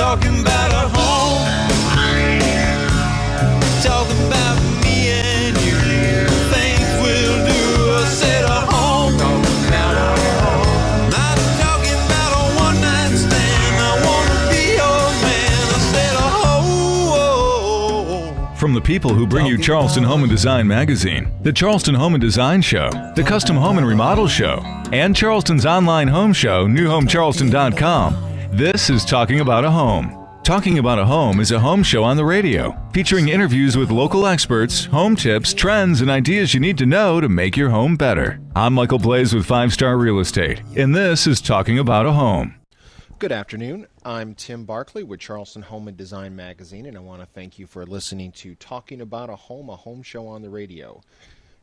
talking about a home. Talking about me and you. Things we'll do. I said a home. Talking about a home. Not talking about a one-night stand. I want to be your man. I said a home. From the people who bring you Charleston Home and Design Magazine, the Charleston Home and Design Show, the Custom Home and Remodel Show, and Charleston's online home show, newhomecharleston.com, this is Talking About a Home. Talking About a Home is a home show on the radio, featuring interviews with local experts, home tips, trends, and ideas you need to know to make your home better. I'm Michael Blaze with FiveStar Real Estate, and this is Talking About a Home. Good afternoon. I'm Tim Barkley with Charleston Home and Design Magazine, and I want to thank you for listening to Talking About a home show on the radio.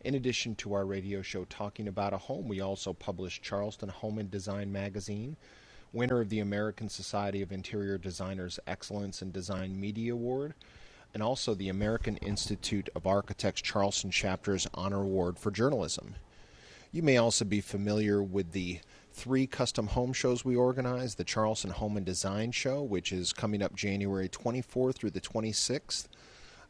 In addition to our radio show Talking About a Home, we also publish Charleston Home and Design Magazine, winner of the American Society of Interior Designers Excellence in Design Media Award, and also the American Institute of Architects Charleston Chapter's Honor Award for Journalism. You may also be familiar with the 3 custom home shows we organize: the Charleston Home and Design Show, which is coming up January 24th through the 26th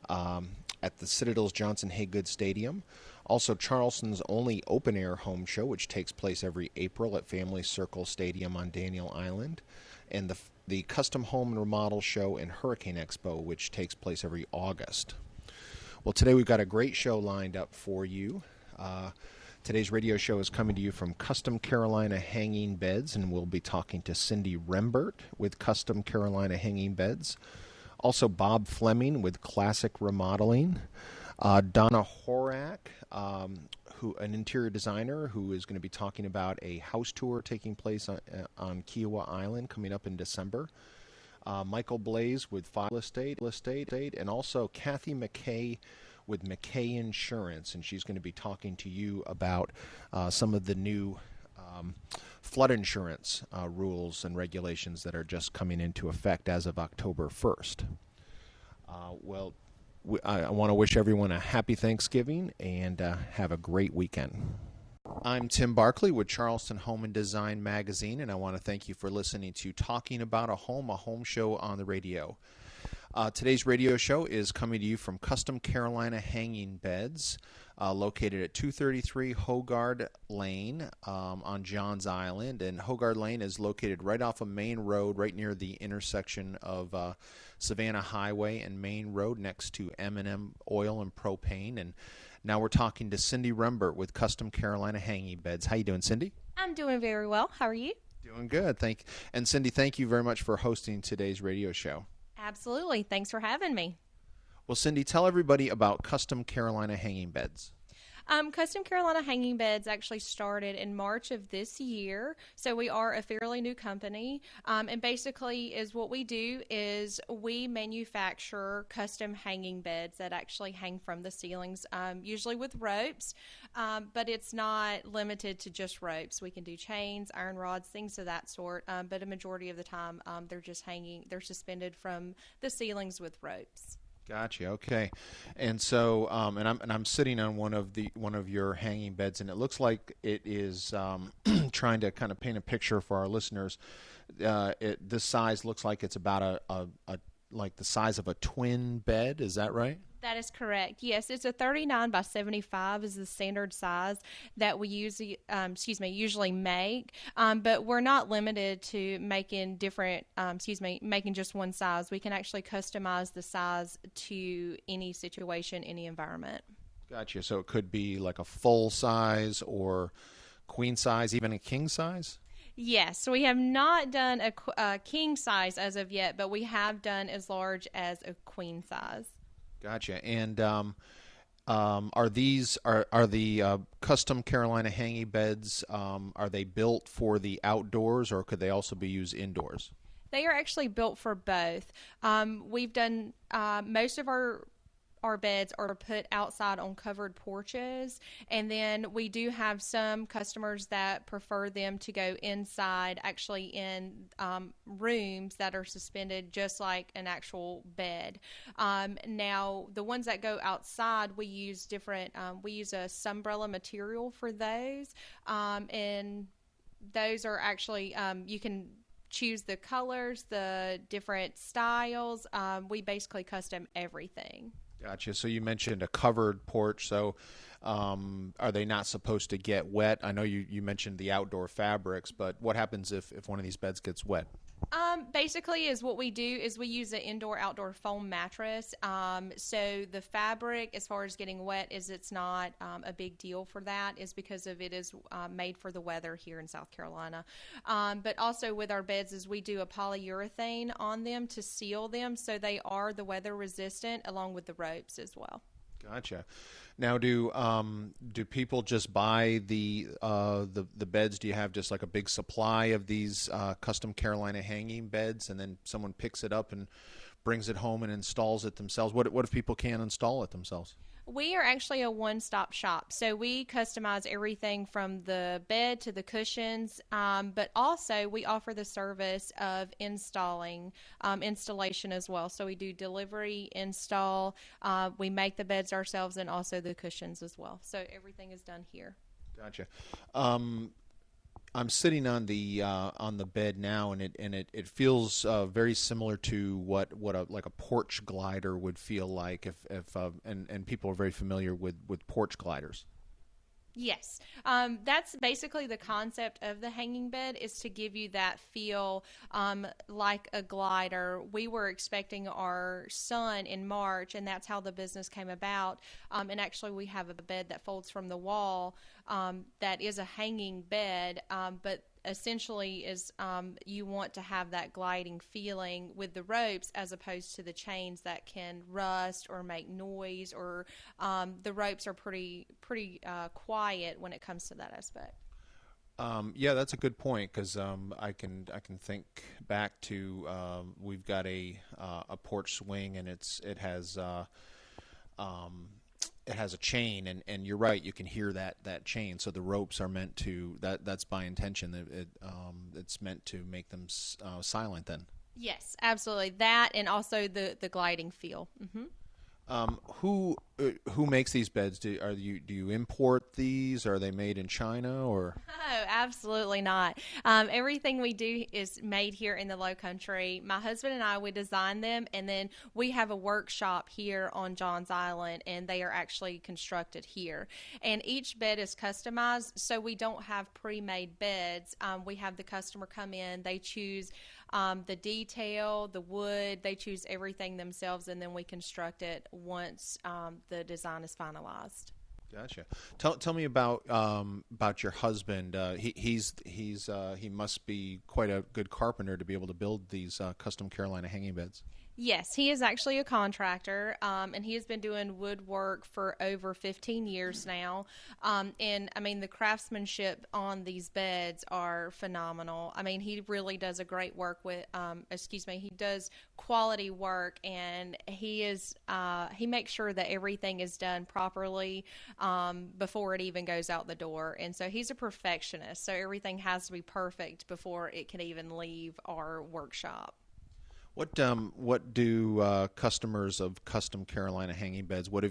at the Citadel's Johnson Haygood Stadium. Also, Charleston's only open-air home show, which takes place every April at Family Circle Stadium on Daniel Island, and the Custom Home and Remodel Show and Hurricane Expo, which takes place every August. Well, today we've got a great show lined up for you. Today's radio show is coming to you from Custom Carolina Hanging Beds, and we'll be talking to Cindy Rembert with Custom Carolina Hanging Beds. Also, Bob Fleming with Classic Remodeling. Donna Horack, an interior designer who is going to be talking about a house tour taking place on Kiowa Island coming up in December. Michael Blaze with FiveStar Estate, and also Kathy McKay with McKay Insurance, and she's going to be talking to you about some of the new flood insurance rules and regulations that are just coming into effect as of October 1st. I want to wish everyone a happy Thanksgiving and have a great weekend. I'm Tim Barkley with Charleston Home and Design Magazine, and I want to thank you for listening to Talking About a home show on the radio. Today's radio show is coming to you from Custom Carolina Hanging Beds, located at 233 Hogarth Lane on Johns Island. And Hogarth Lane is located right off of Main Road, right near the intersection of Savannah Highway and Main Road, next to M&M Oil and Propane. And now we're talking to Cindy Rembert with Custom Carolina Hanging Beds. How you doing, Cindy? I'm doing very well. How are you? Doing good. And Cindy, thank you very much for hosting today's radio show. Absolutely. Thanks for having me. Well, Cindy, tell everybody about Custom Carolina Hanging Beds. Custom Carolina Hanging Beds actually started in March of this year, so we are a fairly new company. And basically, what we do is we manufacture custom hanging beds that actually hang from the ceilings, usually with ropes, but it's not limited to just ropes. We can do chains, iron rods, things of that sort. But a majority of the time, they're just hanging. They're suspended from the ceilings with ropes. Gotcha. Okay, and so I'm sitting on one of your hanging beds, and it looks like it is trying to kind of paint a picture for our listeners. This size looks like it's about like the size of a twin bed. Is that right? That is correct. Yes, it's a 39 by 75 is the standard size that we usually make. But we're not limited to making making just one size. We can actually customize the size to any situation, any environment. Gotcha. So it could be like a full size or queen size, even a king size? Yes, we have not done a king size as of yet, but we have done as large as a queen size. Gotcha. And are the custom Carolina hanging beds, are they built for the outdoors, or could they also be used indoors? They are actually built for both. We've done most of our beds are put outside on covered porches, and then we do have some customers that prefer them to go inside, actually in rooms that are suspended just like an actual bed. Now the ones that go outside, we use we use a sunbrella material for those, and those are actually you can choose the colors, the different styles. We basically custom everything. Gotcha. So you mentioned a covered porch. So are they not supposed to get wet? I know you mentioned the outdoor fabrics, but what happens if one of these beds gets wet? Basically, is what we do is we use an indoor-outdoor foam mattress. So the fabric, as far as getting wet, is it's not a big deal for that. Is because of it is made for the weather here in South Carolina. But also with our beds, is we do a polyurethane on them to seal them, so they are the weather resistant, along with the ropes as well. Gotcha. Now, do people just buy the beds? Do you have just like a big supply of these custom Carolina hanging beds, and then someone picks it up and brings it home and installs it themselves? What if people can't install it themselves? We are actually a one-stop shop, so we customize everything from the bed to the cushions, but also we offer the service of installation as well. So we do delivery, install, we make the beds ourselves, and also the cushions as well. So everything is done here. Gotcha. I'm sitting on the bed now, and it feels very similar to what a porch glider would feel like and people are very familiar with porch gliders. Yes, that's basically the concept of the hanging bed, is to give you that feel like a glider. We were expecting our son in March, and that's how the business came about. And actually, we have a bed that folds from the wall that is a hanging bed, but essentially is you want to have that gliding feeling with the ropes, as opposed to the chains that can rust or make noise, or the ropes are pretty quiet when it comes to that aspect. Yeah, that's a good point, because I can think back to we've got a porch swing, and it has a chain, and you're right, you can hear that chain. So the ropes are meant to that's by intention. It's meant to make them silent then. Yes, absolutely. That, and also the gliding feel. Mm-hmm. Who makes these beds? Do you import these? Are they made in China or? Oh, absolutely not. Everything we do is made here in the Low Country. My husband and I, we design them, and then we have a workshop here on Johns Island, and they are actually constructed here. And each bed is customized, so we don't have pre-made beds. We have the customer come in, they choose the detail, the wood, they choose everything themselves, and then we construct it once the design is finalized. Gotcha. Tell me about your husband. He must be quite a good carpenter to be able to build these custom Carolina hanging beds. Yes, he is actually a contractor, and he has been doing woodwork for over 15 years now. And I mean, the craftsmanship on these beds are phenomenal. I mean, he really does a great work with, he does quality work, and he makes sure that everything is done properly before it even goes out the door. And so he's a perfectionist, so everything has to be perfect before it can even leave our workshop. What do customers of custom Carolina hanging beds? What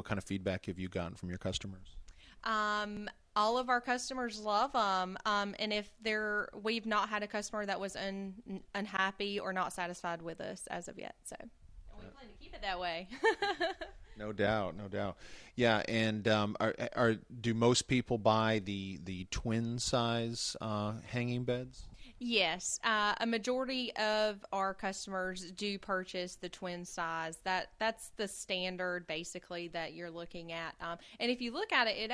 kind of feedback have you gotten from your customers? All of our customers love them, and if we've not had a customer that was unhappy or not satisfied with us as of yet. So, and we plan to keep it that way. No doubt. Yeah, and do most people buy the twin size hanging beds? Yes, a majority of our customers do purchase the twin size. That's the standard, basically, that you're looking at. And if you look at it,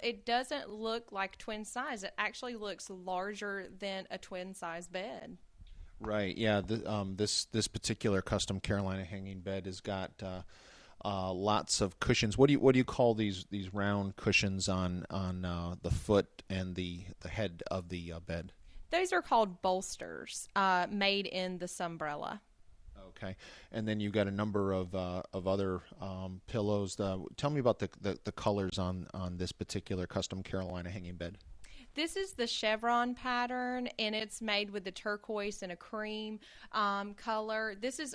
it doesn't look like twin size. It actually looks larger than a twin size bed. Right. Yeah. This particular custom Carolina hanging bed has got lots of cushions. What do you call these round cushions on the foot and the head of the bed? Those are called bolsters, made in the Sunbrella. Okay, and then you've got a number of other pillows. Tell me about the colors on this particular custom Carolina hanging bed. This is the chevron pattern, and it's made with the turquoise and a cream color. This is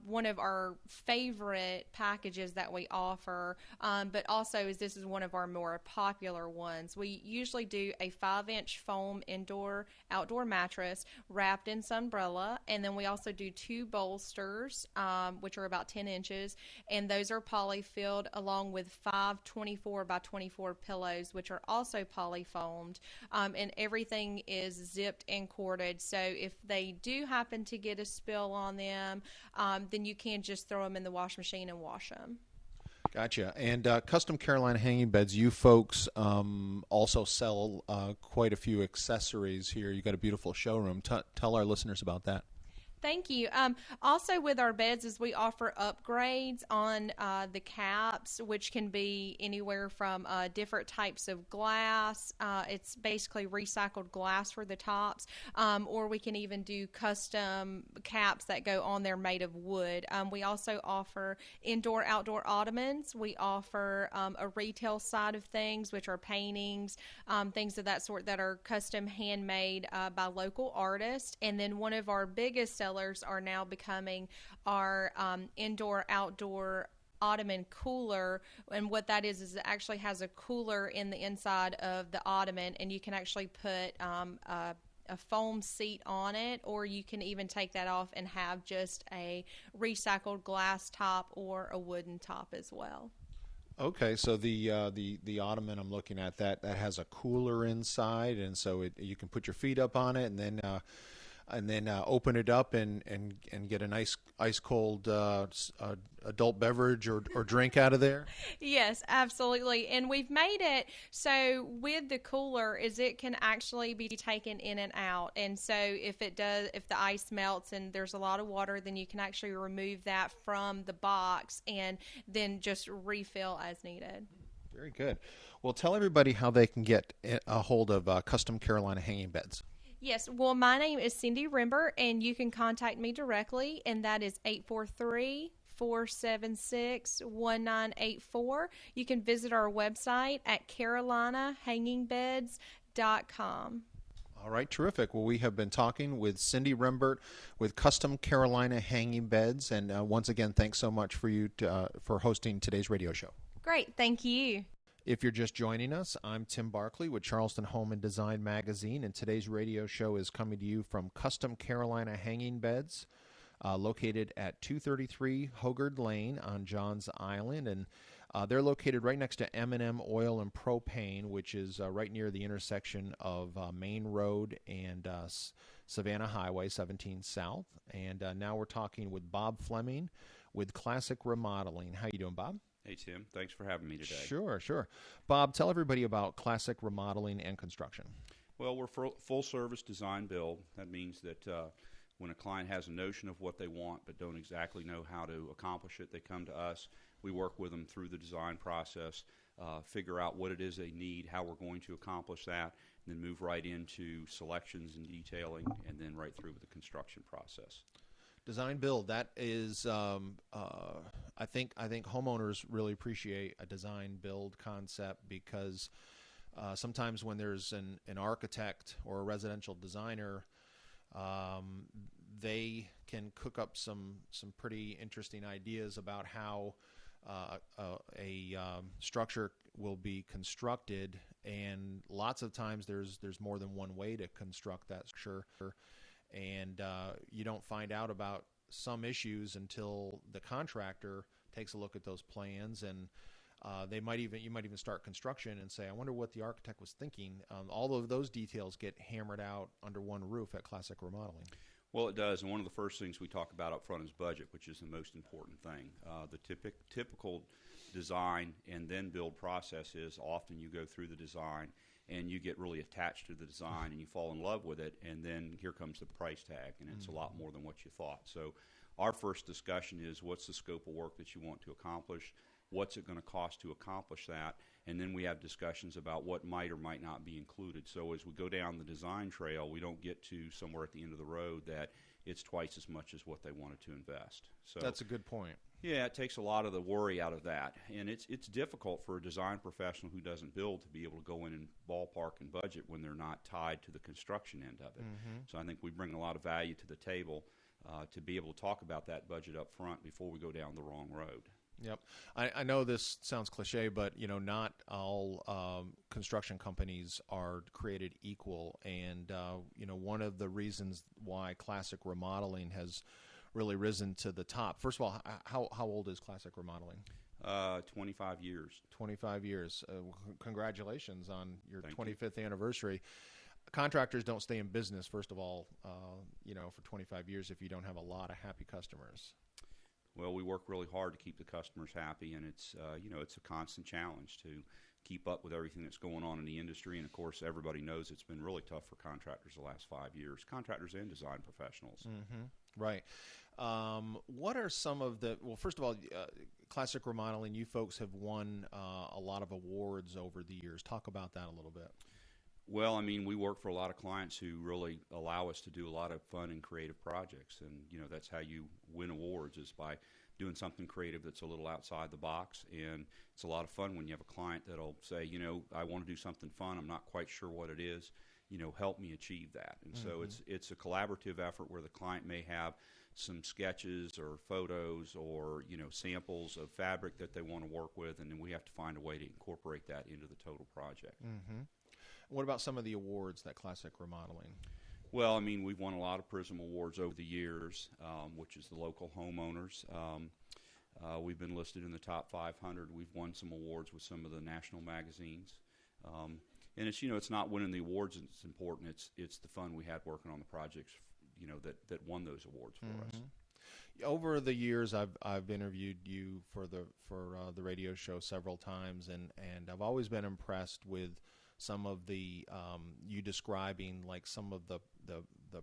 one of our favorite packages that we offer, but also this is one of our more popular ones. We usually do a 5-inch foam indoor-outdoor mattress wrapped in sunbrella, and then we also do 2 bolsters, which are about 10 inches, and those are poly-filled, along with 5 24 by 24 pillows, which are also poly-foamed, and everything is zipped and corded, so if they do happen to get a spill on them, then you can just throw them in the wash machine and wash them. Gotcha. And Custom Carolina Hanging Beds, you folks also sell quite a few accessories here. You got a beautiful showroom. Tell our listeners about that. Thank you. Also with our beds is we offer upgrades on the caps, which can be anywhere from different types of glass. It's basically recycled glass for the tops, or we can even do custom caps that go on there made of wood. We also offer indoor-outdoor ottomans. We offer a retail side of things, which are paintings, things of that sort that are custom handmade by local artists. And then one of our biggest sellers are now becoming our indoor-outdoor ottoman cooler, and what that is it actually has a cooler in the inside of the ottoman, and you can actually put a foam seat on it, or you can even take that off and have just a recycled glass top or a wooden top as well. Okay, so the ottoman I'm looking at, that has a cooler inside, and so you can put your feet up on it, and then open it up and get a nice ice cold adult beverage or drink out of there. Yes, absolutely. And we've made it so with the cooler is it can actually be taken in and out. And so if the ice melts and there's a lot of water, then you can actually remove that from the box and then just refill as needed. Very good. Well, tell everybody how they can get a hold of Custom Carolina Hanging Beds. Yes, well, my name is Cindy Rimbert, and you can contact me directly, and that is 843-476-1984. You can visit our website at carolinahangingBeds.com. All right, terrific. Well, we have been talking with Cindy Rimbert with Custom Carolina Hanging Beds, and once again, thanks so much for hosting today's radio show. Great, thank you. If you're just joining us, I'm Tim Barkley with Charleston Home and Design Magazine, and today's radio show is coming to you from Custom Carolina Hanging Beds, located at 233 Hogarth Lane on Johns Island, and they're located right next to M&M Oil and Propane, which is right near the intersection of Main Road and Savannah Highway 17 South. And now we're talking with Bob Fleming with Classic Remodeling. How you doing, Bob? Hey, Tim. Thanks for having me today. Sure. Bob, tell everybody about Classic Remodeling and Construction. Well, we're full-service design build. That means that when a client has a notion of what they want but don't exactly know how to accomplish it, they come to us. We work with them through the design process, figure out what it is they need, how we're going to accomplish that, and then move right into selections and detailing, and then right through with the construction process. Design build, that is, I think homeowners really appreciate a design build concept because sometimes when there's an architect or a residential designer, they can cook up some pretty interesting ideas about how a structure will be constructed, and lots of times there's more than one way to construct that structure. And you don't find out about some issues until the contractor takes a look at those plans, and you might even start construction and say, I wonder what the architect was thinking. All of those details get hammered out under one roof at Classic Remodeling. Well, it does, and one of the first things we talk about up front is budget, which is the most important thing. The typical design and then build process is often you go through the design and you get really attached to the design and you fall in love with it, and then here comes the price tag, and it's a lot more than what you thought. So our first discussion is what's the scope of work that you want to accomplish, what's it going to cost to accomplish that, and then we have discussions about what might or might not be included. So as we go down the design trail, we don't get to somewhere at the end of the road that it's twice as much as what they wanted to invest. So that's a good point. Yeah, it takes a lot of the worry out of that, and it's difficult for a design professional who doesn't build to be able to go in and ballpark and budget when they're not tied to the construction end of it. So I think we bring a lot of value to the table to be able to talk about that budget up front before we go down the wrong road. Yep. I know this sounds cliche, but not all construction companies are created equal. And one of the reasons why classic remodeling has really risen to the top. First of all, how old is classic remodeling? 25 years. 25 years. Congratulations on your Thank 25th anniversary. Contractors don't stay in business, first of all, for 25 years if you don't have a lot of happy customers. Well, we work really hard to keep the customers happy, and it's a constant challenge to keep up with everything that's going on in the industry. And of course, everybody knows it's been really tough for contractors the last 5 years, contractors and design professionals. Right. What are some of the? Well, first of all, classic remodeling. You folks have won a lot of awards over the years. Talk about that a little bit. Well, I mean, we work for a lot of clients who really allow us to do a lot of fun and creative projects, and that's how you win awards, is by doing something creative that's a little outside the box. And it's a lot of fun when you have a client that'll say, I want to do something fun, I'm not quite sure what it is, help me achieve that. And so it's a collaborative effort where the client may have some sketches or photos or samples of fabric that they want to work with, and then we have to find a way to incorporate that into the total project. What about some of the awards that classic remodeling? Well, I mean, we've won a lot of PRISM awards over the years, which is the local homeowners. We've been listed in the top 500. We've won some awards with some of the national magazines. And it's not winning the awards that's important. It's the fun we had working on the projects, that won those awards for us. Over the years, I've interviewed you for the radio show several times, and I've always been impressed with some of the you describing, like, some of the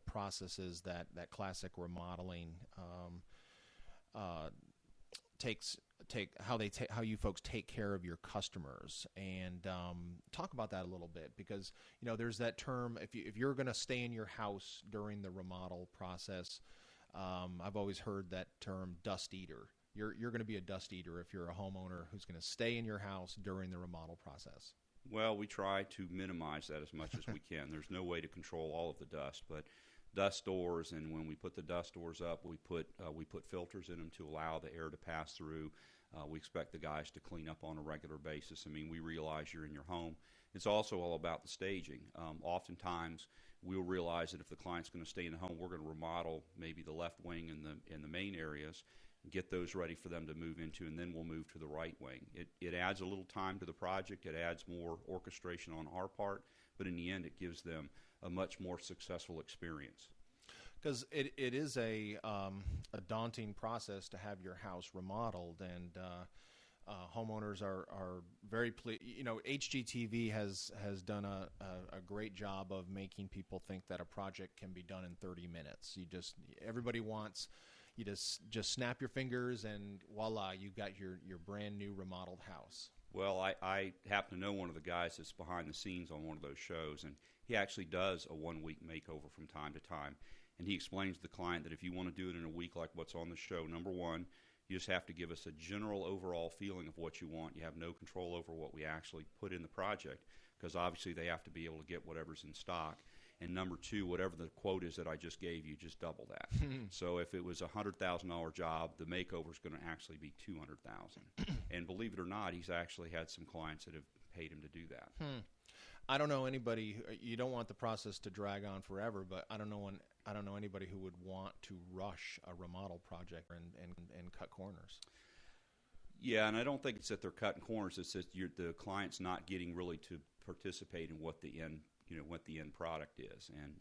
processes that classic remodeling how you folks take care of your customers, and talk about that a little bit, because there's that term, if you're going to stay in your house during the remodel process, I've always heard that term, dust eater. You're going to be a dust eater if you're a homeowner who's going to stay in your house during the remodel process. Well, we try to minimize that as much as we can. There's no way to control all of the dust, but dust doors, and when we put the dust doors up, we put filters in them to allow the air to pass through. We expect the guys to clean up on a regular basis. I mean, we realize you're in your home. It's also all about the staging. Oftentimes, we'll realize that if the client's going to stay in the home, we're going to remodel maybe the left wing and the main areas, get those ready for them to move into, and then we'll move to the right wing. It adds a little time to the project. It adds more orchestration on our part, but in the end, it gives them a much more successful experience. Because it is a daunting process to have your house remodeled, and homeowners are very pleased. HGTV has done a great job of making people think that a project can be done in 30 minutes. Everybody wants you to just snap your fingers and voila, you've got your brand new remodeled house. Well, I happen to know one of the guys that's behind the scenes on one of those shows, and he actually does a 1-week makeover from time to time. And he explains to the client that if you want to do it in a week like what's on the show, number one, you just have to give us a general overall feeling of what you want. You have no control over what we actually put in the project, because obviously they have to be able to get whatever's in stock. And number two, whatever the quote is that I just gave you, just double that. So if it was a $100,000 job, the makeover is going to actually be $200,000. And believe it or not, he's actually had some clients that have paid him to do that. I don't know anybody. You don't want the process to drag on forever, but I don't know anybody who would want to rush a remodel project and cut corners. Yeah, and I don't think it's that they're cutting corners. It's that the client's not getting really to participate in what the end product is. And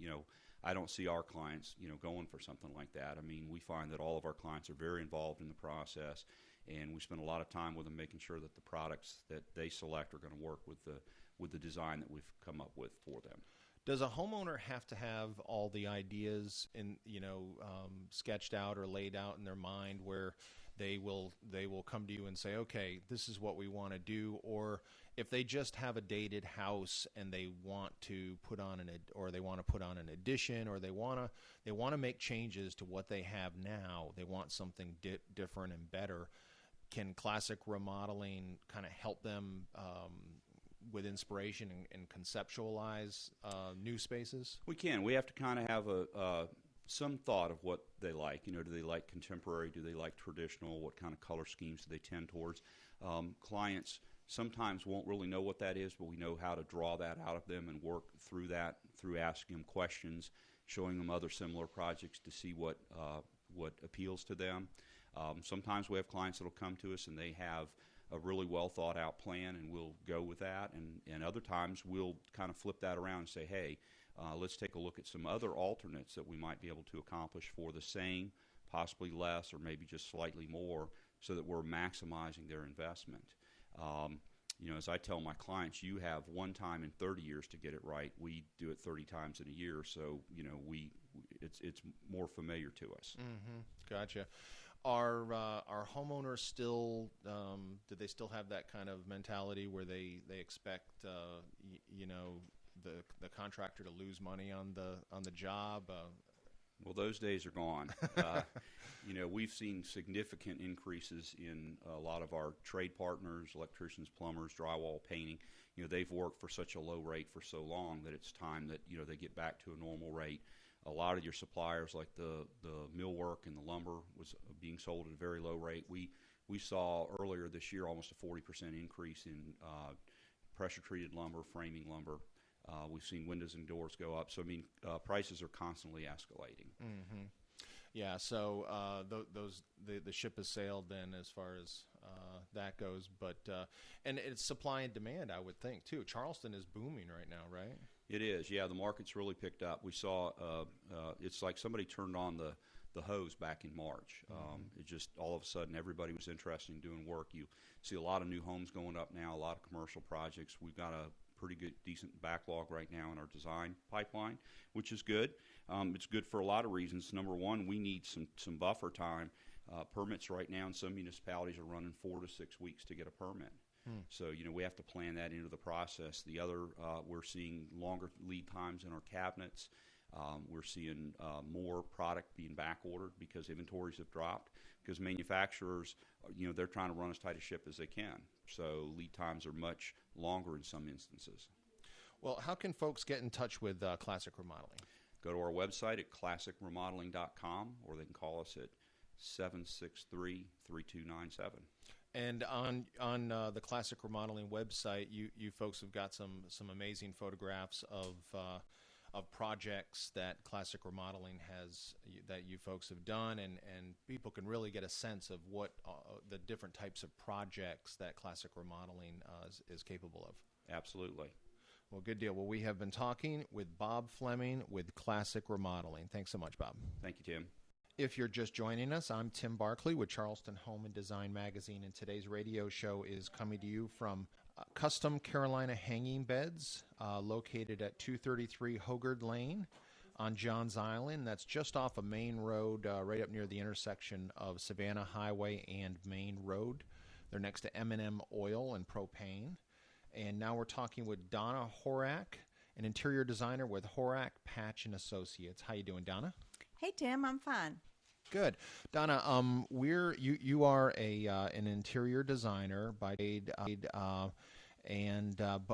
I don't see our clients going for something like that. I mean, we find that all of our clients are very involved in the process, and we spend a lot of time with them making sure that the products that they select are going to work with the design that we've come up with for them. Does a homeowner have to have all the ideas sketched out or laid out in their mind, where they will come to you and say, okay, this is what we want to do. Or if they just have a dated house and they want to put on an addition, or they want to make changes to what they have now, they want something different and better. Can Classic Remodeling kind of help them with inspiration and conceptualize new spaces? We can. We have to kind of have some thought of what they like. Do they like contemporary? Do they like traditional? What kind of color schemes do they tend towards? Clients sometimes won't really know what that is, but we know how to draw that out of them and work through that through asking them questions, showing them other similar projects to see what appeals to them. Sometimes we have clients that will come to us and they have a really well thought out plan, and we'll go with that. And other times we'll kind of flip that around and say, hey, let's take a look at some other alternates that we might be able to accomplish for the same, possibly less, or maybe just slightly more, so that we're maximizing their investment. As I tell my clients, you have one time in 30 years to get it right. We do it 30 times in a year, so it's more familiar to us. Mm-hmm. Gotcha. Are homeowners still? Do they still have that kind of mentality where they expect the contractor to lose money on the job? Well, those days are gone. We've seen significant increases in a lot of our trade partners, electricians, plumbers, drywall, painting. They've worked for such a low rate for so long that it's time that they get back to a normal rate. A lot of your suppliers, like the millwork and the lumber, was being sold at a very low rate. We saw earlier this year almost a 40% increase in pressure-treated lumber, framing lumber. We've seen windows and doors go up. So, prices are constantly escalating. Mm-hmm. Yeah, so the ship has sailed then as far as that goes. But and it's supply and demand, I would think, too. Charleston is booming right now, right? It is, yeah. The market's really picked up. We saw it's like somebody turned on the hose back in March. It just all of a sudden everybody was interested in doing work. You see a lot of new homes going up now, a lot of commercial projects. We've got a pretty good, decent backlog right now in our design pipeline, which is good. It's good for a lot of reasons. Number one, we need some buffer time. Permits right now in some municipalities are running 4 to 6 weeks to get a permit. So, we have to plan that into the process. The other, we're seeing longer lead times in our cabinets. We're seeing more product being back ordered because inventories have dropped, because manufacturers, they're trying to run as tight a ship as they can. So lead times are much longer in some instances. Well, how can folks get in touch with Classic Remodeling? Go to our website at classicremodeling.com, or they can call us at 763-3297. And on the Classic Remodeling website, you folks have got some amazing photographs of projects that Classic Remodeling has, that you folks have done, and people can really get a sense of what the different types of projects that Classic Remodeling is capable of. Absolutely. Well, good deal. Well, we have been talking with Bob Fleming with Classic Remodeling. Thanks so much, Bob. Thank you, Tim. If you're just joining us, I'm Tim Barkley with Charleston Home and Design Magazine, and today's radio show is coming to you from Custom Carolina Hanging Beds, located at 233 Hogarth Lane on Johns Island. That's just off of Main Road, right up near the intersection of Savannah Highway and Main Road. They're next to M&M Oil and Propane. And now we're talking with Donna Horack, an interior designer with Horack, Patch & Associates. How you doing, Donna? Hey, Tim, I'm fine. Good. Donna, you are an interior designer by trade, but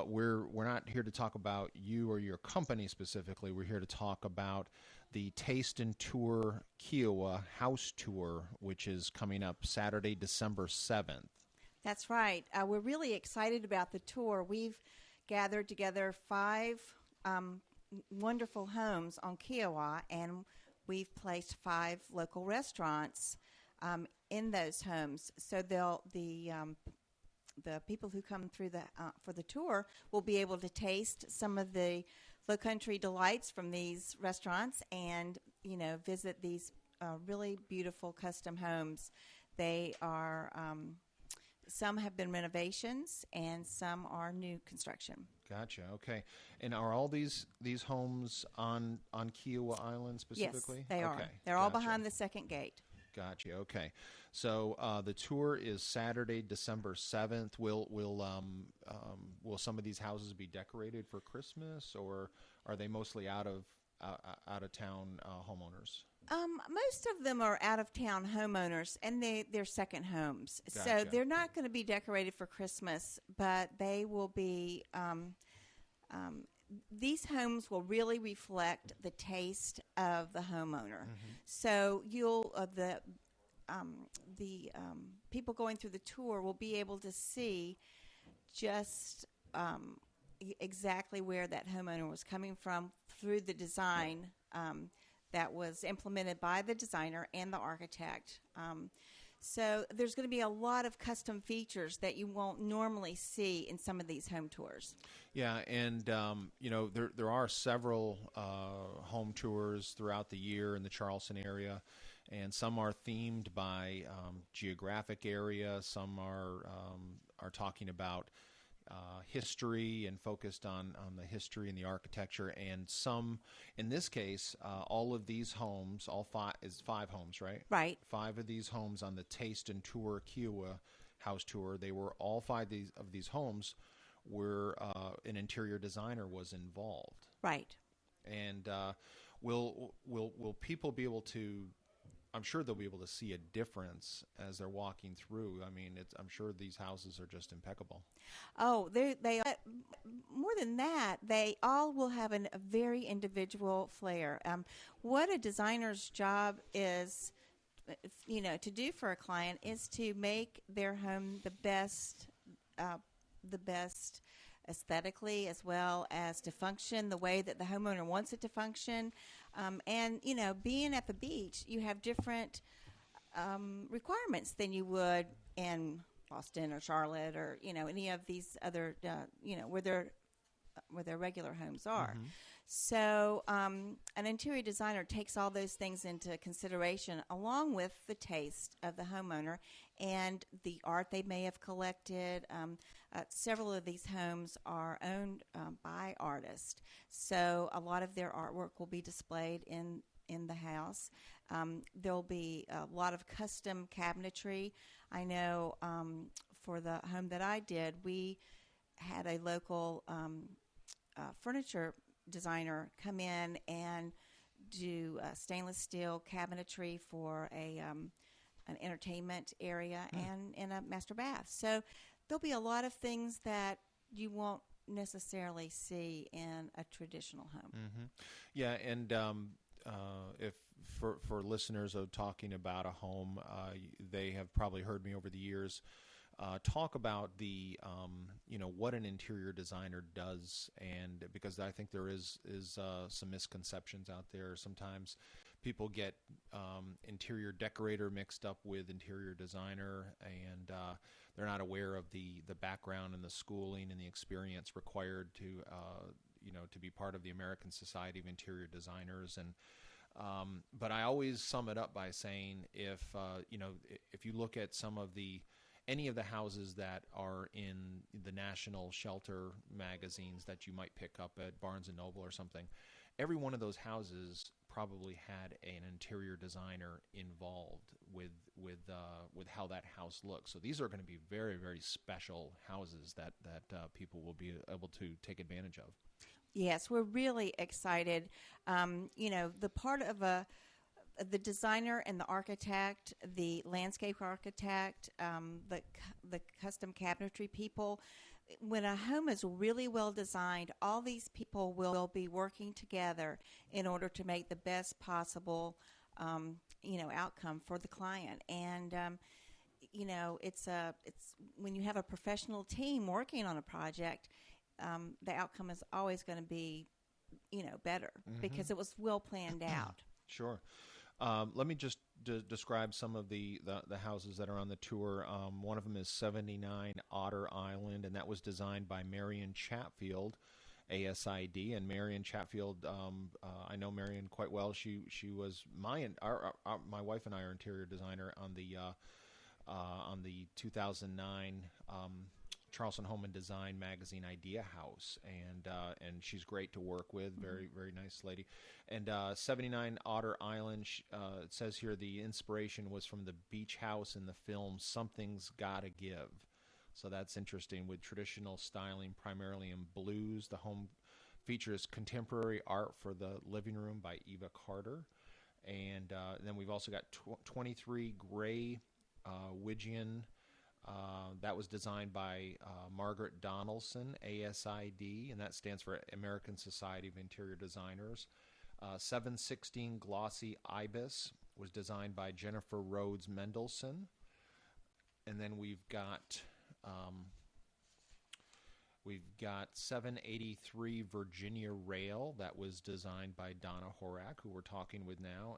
we're not here to talk about you or your company specifically. We're here to talk about the Taste and Tour Kiowa House Tour, which is coming up Saturday, December 7th. That's right. We're really excited about the tour. We've gathered together 5 wonderful homes on Kiowa, and we've placed 5 local restaurants in those homes. So the people who come through for the tour will be able to taste some of the Low Country delights from these restaurants, and visit these really beautiful custom homes. They are some have been renovations, and some are new construction. Gotcha. Okay. And are all these homes on Kiowa Island specifically? Yes, they are. They're all behind the second gate. Gotcha. Okay. So the tour is Saturday, December 7th. Will some of these houses be decorated for Christmas, or are they mostly out of town homeowners? Most of them are out of town homeowners, and they're second homes, so Gotcha. they're not going to be decorated for Christmas, but they will be. These homes will really reflect the taste of the homeowner. So the people going through the tour will be able to see just exactly where that homeowner was coming from through the design that was implemented by the designer and the architect. So there's going to be a lot of custom features that you won't normally see in some of these home tours. Yeah, and there are several home tours throughout the year in the Charleston area, and some are themed by geographic area. Some are talking about history and focused on the history and the architecture, and some, in this case, all of these homes, all five homes, right? Right. 5 of these homes on the Taste and Tour Kiowa house tour. They were all 5 of these homes where an interior designer was involved. Right. And will people be able to? I'm sure they'll be able to see a difference as they're walking through. I mean, I'm sure these houses are just impeccable. Oh, they more than that, they all will have a very individual flair. What a designer's job is, to do for a client is to make their home the best aesthetically, as well as to function the way that the homeowner wants it to function. And being at the beach, you have different requirements than you would in Boston or Charlotte or any of these other where their regular homes are. So an interior designer takes all those things into consideration, along with the taste of the homeowner and the art they may have collected. Several of these homes are owned by artists, so a lot of their artwork will be displayed in the house. There'll be a lot of custom cabinetry. I know for the home that I did, we had a local furniture designer come in and do stainless steel cabinetry for an entertainment area and in a master bath. So there'll be a lot of things that you won't necessarily see in a traditional home. Yeah, and if for listeners of talking about a home, they have probably heard me over the years talk about the what an interior designer does, and because I think there is some misconceptions out there. Sometimes people get interior decorator mixed up with interior designer, and they're not aware of the background and the schooling and the experience required to be part of the American Society of Interior Designers. And but I always sum it up by saying if you look at any of the houses that are in the national shelter magazines that you might pick up at Barnes and Noble or something, every one of those houses probably had an interior designer involved with how that house looks. So these are going to be very, very special houses that people will be able to take advantage of. Yes, we're really excited. The part of the designer and the architect, the landscape architect, the custom cabinetry people. When a home is really well designed, all these people will be working together in order to make the best possible, outcome for the client. And it's when you have a professional team working on a project, the outcome is always going to be, better because it was well planned out. Sure. Let me just describe some of the houses that are on the tour. One of them is 79 Otter Island, and that was designed by Marion Chatfield, ASID. And Marion Chatfield, I know Marion quite well. She was my wife and I are interior designer on the 2009 Charleston Home and Design magazine Idea House, and she's great to work with. Very very nice lady. And 79 Otter Island. It says here the inspiration was from the beach house in the film Something's Gotta Give. So that's interesting. With traditional styling primarily in blues, the home features contemporary art for the living room by Eva Carter. And then we've also got 23 Gray Widgeon. That was designed by Margaret Donaldson, ASID, and that stands for American Society of Interior Designers. 716 Glossy Ibis was designed by Jennifer Rhodes Mendelson. And then we've got 783 Virginia Rail. That was designed by Donna Horack, who we're talking with now.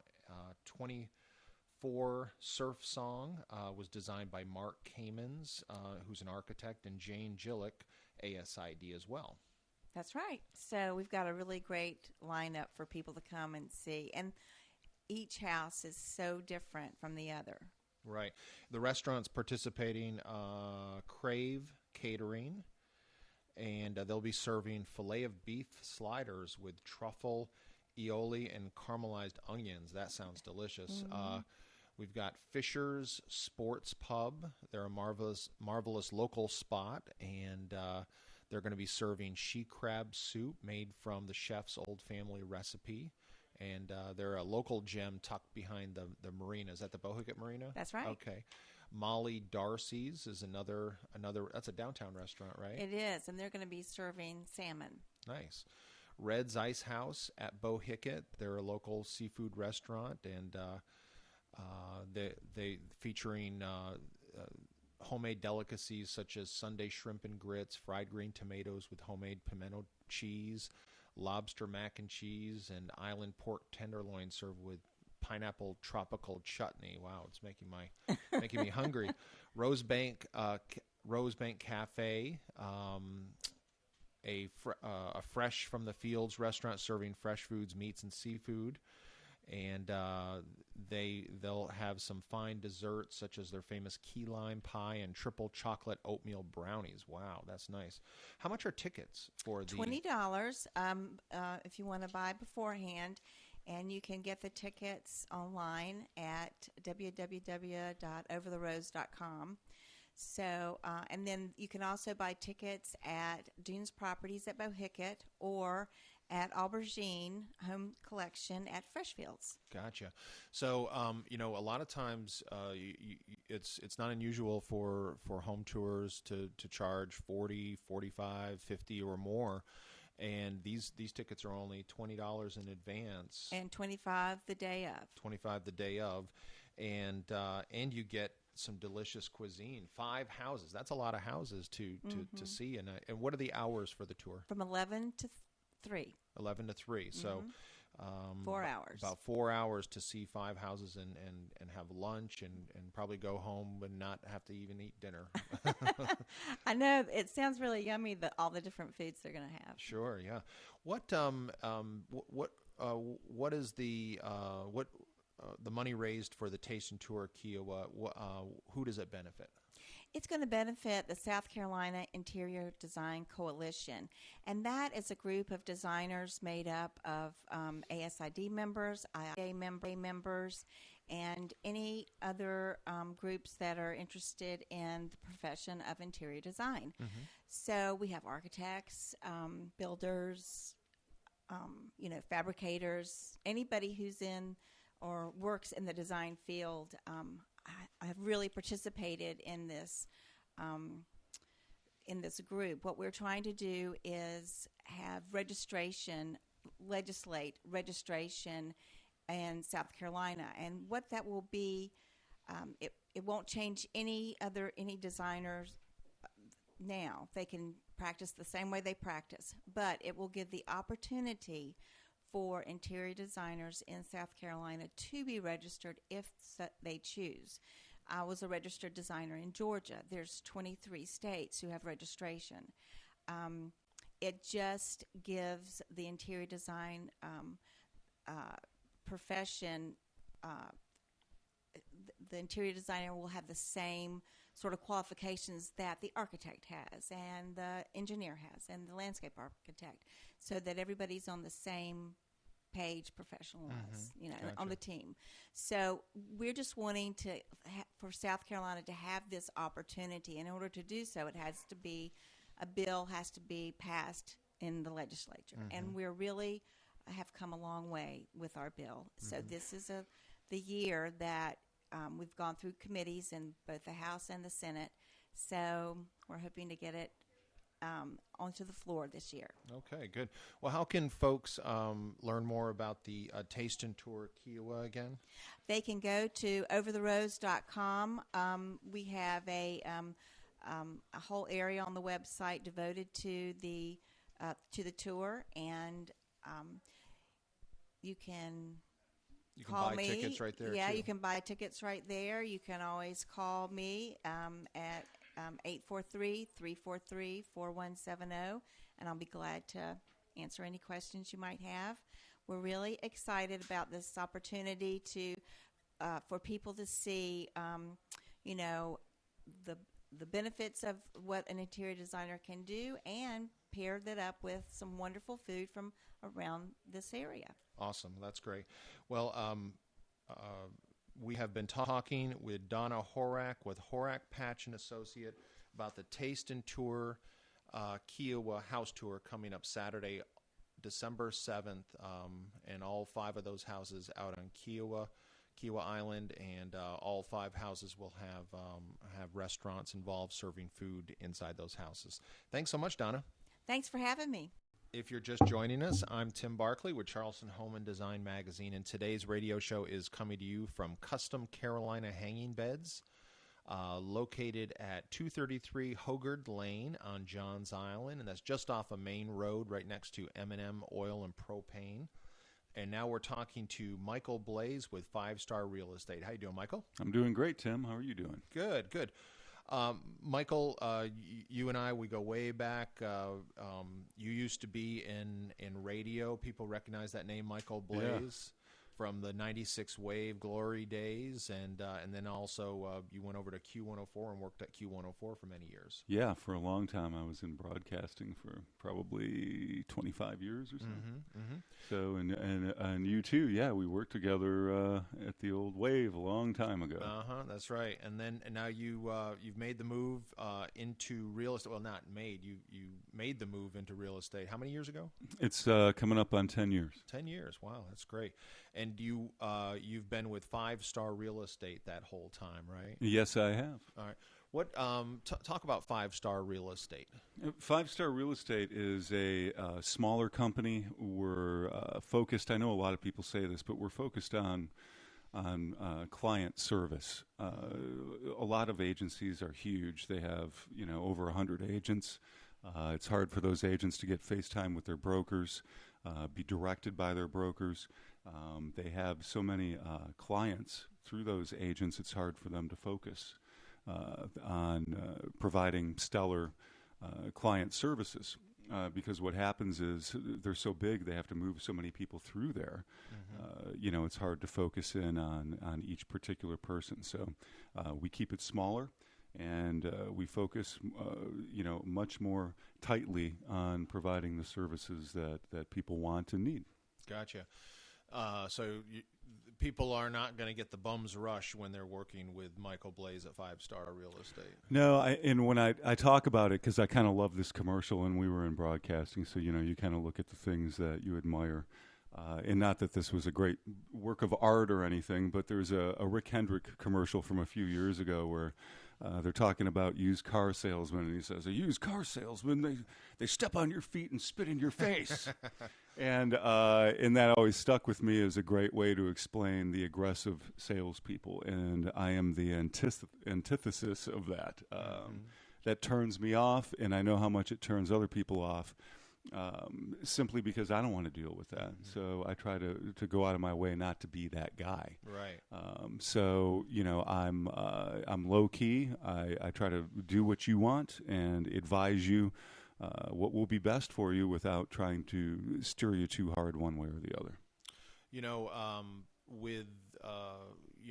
24 Surf Song was designed by Mark Kamens, who's an architect, and Jane Gillick, ASID as well. That's right. So we've got a really great lineup for people to come and see. And each house is so different from the other. Right. The restaurants participating, Crave Catering, and they'll be serving filet of beef sliders with truffle, aioli, and caramelized onions. That sounds delicious. We've got Fisher's Sports Pub. They're a marvelous local spot, and they're going to be serving she crab soup made from the chef's old family recipe. And they're a local gem tucked behind the marina. Is that the Bohicket Marina? That's right. Okay. Molly Darcy's is another. That's a downtown restaurant, right? It is, and they're going to be serving salmon. Nice. Red's Ice House at Bohicket. They're a local seafood restaurant, and they featuring homemade delicacies such as Sunday shrimp and grits, fried green tomatoes with homemade pimento cheese, lobster mac and cheese, and island pork tenderloin served with pineapple tropical chutney. Wow, it's making me hungry. Rosebank Cafe, a fresh from the fields restaurant serving fresh foods, meats, and seafood. And they'll have some fine desserts such as their famous key lime pie and triple chocolate oatmeal brownies. Wow, that's nice. How much are tickets for the $20 if you want to buy beforehand, and you can get the tickets online at www.overtherose.com. So, and then you can also buy tickets at Dunes Properties at Bohicket or at Aubergine Home Collection at Freshfields. Gotcha. So, a lot of times it's not unusual for home tours to charge $40, $45, $50 or more. And these tickets are only $20 in advance. And $25 the day of. $25 the day of. And you get some delicious cuisine. 5 houses. That's a lot of houses to see. And what are the hours for the tour? From 11 to 3. 11 to 3. So 4 hours. About 4 hours to see 5 houses and have lunch and probably go home and not have to even eat dinner. I know it sounds really yummy, all the different foods they're going to have. Sure, yeah. What is the money raised for the Taste and Tour Kiowa? Who does it benefit? It's going to benefit the South Carolina Interior Design Coalition, and that is a group of designers made up of ASID members, IA members, and any other groups that are interested in the profession of interior design. Mm-hmm. So we have architects, builders, fabricators, anybody who's in or works in the design field. I have really participated in this group. What we're trying to do is have legislate registration in South Carolina, and what that will be, it won't change any designers now. They can practice the same way they practice, but it will give the opportunity for interior designers in South Carolina to be registered if they choose. I was a registered designer in Georgia. There's 23 states who have registration. It just gives the interior design profession the interior designer will have the same sort of qualifications that the architect has and the engineer has and the landscape architect, so that everybody's on the same page professional-wise, on the team. So we're just wanting to for South Carolina to have this opportunity. In order to do so, a bill has to be passed in the legislature, and we're really have come a long way with our bill. So this is the year that we've gone through committees in both the House and the Senate. So we're hoping to get it onto the floor this year. Okay, good. Well, how can folks learn more about the Taste and Tour Kiowa again? They can go to overtherose.com. We have a whole area on the website devoted to the tour, and you can call buy me. tickets right there. Yeah, too. you can buy tickets right there. You can always call me at 843-343-4170, and I'll be glad to answer any questions you might have. We're really excited about this opportunity to for people to see, the benefits of what an interior designer can do, and pair that up with some wonderful food from around this area. Awesome. That's great. Well, we have been talking with Donna Horack with Horack Patch and Associate about the Taste and Tour Kiowa House Tour coming up Saturday, December 7th, and all 5 of those houses out on Kiowa Island, and all 5 houses will have restaurants involved serving food inside those houses. Thanks so much, Donna. Thanks for having me. If you're just joining us, I'm Tim Barkley with Charleston Home and Design Magazine, and today's radio show is coming to you from Custom Carolina Hanging Beds, located at 233 Hogard Lane on Johns Island, and that's just off a main road right next to M&M Oil and Propane. And now we're talking to Michael Blaze with FiveStar Real Estate. How you doing, Michael? I'm doing great, Tim. How are you doing? Good, good. Michael, you and I, we go way back. You used to be in radio. People recognize that name, Michael Blaze, from the 96 Wave Glory days. And then also you went over to Q104 and worked at Q104 for many years. Yeah, for a long time. I was in broadcasting for probably 25 years or so. So, and you too, yeah, we worked together at the old Wave a long time ago. That's right. And now you've made the move into real estate. Well, not made. You made the move into real estate. How many years ago? It's coming up on 10 years. 10 years. Wow, that's great. And you've been with FiveStar Real Estate that whole time, right? Yes, I have. All right. What talk about FiveStar Real Estate? FiveStar Real Estate is a smaller company. We're focused. I know a lot of people say this, but we're focused on client service. A lot of agencies are huge. They have over 100 agents. It's hard for those agents to get FaceTime with their brokers, be directed by their brokers. They have so many clients through those agents. It's hard for them to focus on providing stellar client services, because what happens is they're so big, they have to move so many people through there. It's hard to focus in on each particular person. So we keep it smaller, and we focus much more tightly on providing the services that people want and need. Gotcha. People are not going to get the bum's rush when they're working with Michael Blaze at FiveStar Real Estate. No, and when I talk about it, because I kind of love this commercial, and we were in broadcasting, so you kind of look at the things that you admire. And not that this was a great work of art or anything, but there's a Rick Hendrick commercial from a few years ago where they're talking about used car salesmen, and he says, a used car salesman, they step on your feet and spit in your face. And that always stuck with me as a great way to explain the aggressive salespeople, and I am the antithesis of that. That turns me off, and I know how much it turns other people off, simply because I don't want to deal with that. So I try to go out of my way not to be that guy. Right. I'm low key. I try to do what you want and advise you what will be best for you without trying to steer you too hard one way or the other. With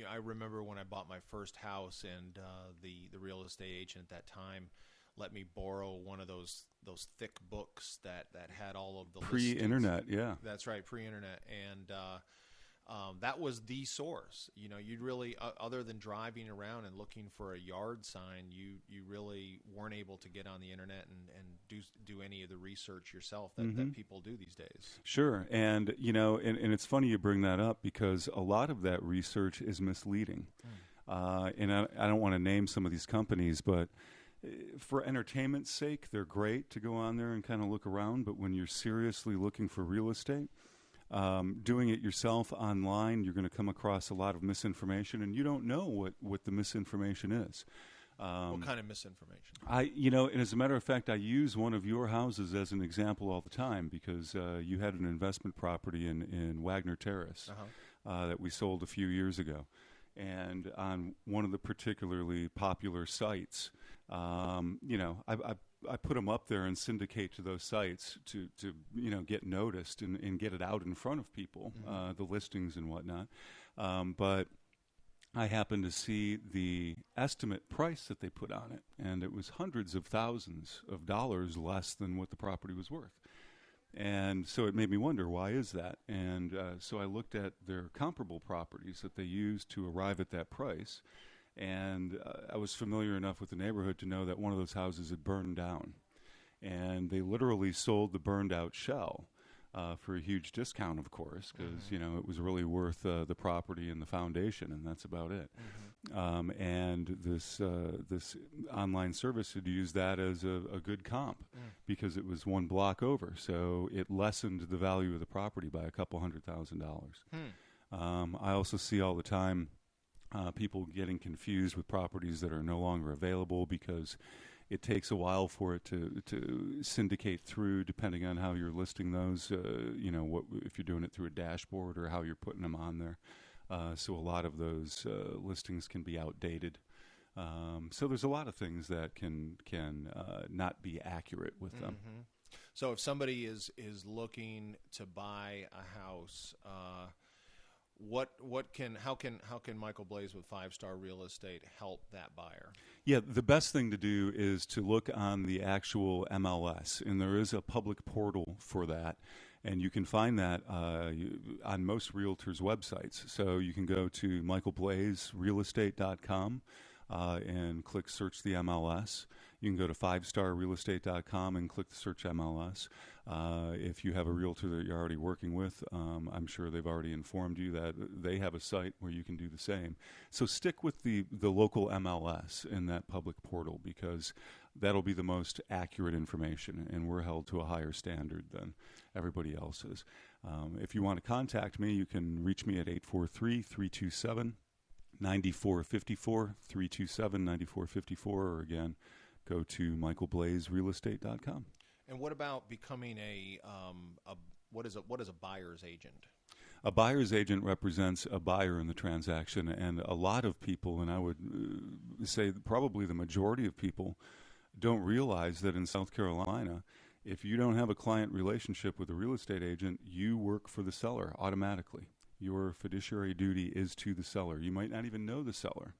I remember when I bought my first house, and the real estate agent at that time let me borrow one of those thick books that had all of the pre-internet, listings. yeah. That's right, pre-internet, and that was the source. You'd really, other than driving around and looking for a yard sign, you really weren't able to get on the internet and do any of the research yourself that people do these days. Sure, and and it's funny you bring that up, because a lot of that research is misleading. And I don't want to name some of these companies, but for entertainment's sake, they're great to go on there and kind of look around. But when you're seriously looking for real estate, doing it yourself online, you're going to come across a lot of misinformation, and you don't know what the misinformation is. What kind of misinformation? And as a matter of fact, I use one of your houses as an example all the time, because you had an investment property in Wagner Terrace that we sold a few years ago. And on one of the particularly popular sites, I put them up there and syndicate to those sites to get noticed and get it out in front of people, the listings and whatnot. But I happened to see the estimate price that they put on it, and it was hundreds of thousands of dollars less than what the property was worth. And so it made me wonder, why is that? And so I looked at their comparable properties that they used to arrive at that price, and I was familiar enough with the neighborhood to know that one of those houses had burned down. And they literally sold the burned out shell for a huge discount, of course, because it was really worth the property and the foundation, and that's about it. And this online service had used that as a good comp, because it was one block over, so it lessened the value of the property by a couple $100,000. I also see all the time people getting confused with properties that are no longer available, because it takes a while for it to syndicate through, depending on how you're listing those, if you're doing it through a dashboard or how you're putting them on there. So a lot of those listings can be outdated. So there's a lot of things that can not be accurate with them. So if somebody is looking to buy a house, how can Michael Blaze with FiveStar Real Estate help that buyer? Yeah, the best thing to do is to look on the actual MLS, and there is a public portal for that, and you can find that on most realtors' websites. So you can go to michaelblazerealestate.com and click search the MLS. You can go to FiveStarRealEstate.com and click the search MLS. If you have a realtor that you're already working with, I'm sure they've already informed you that they have a site where you can do the same. So stick with the local MLS in that public portal, because that'll be the most accurate information, and we're held to a higher standard than everybody else is. If you want to contact me, you can reach me at 843-327-9454, 327-9454, or again, go to michaelblazerealestate.com. And what about becoming what is a buyer's agent? A buyer's agent represents a buyer in the transaction, and a lot of people, and I would say probably the majority of people, don't realize that in South Carolina, if you don't have a client relationship with a real estate agent, you work for the seller automatically. Your fiduciary duty is to the seller. You might not even know the seller,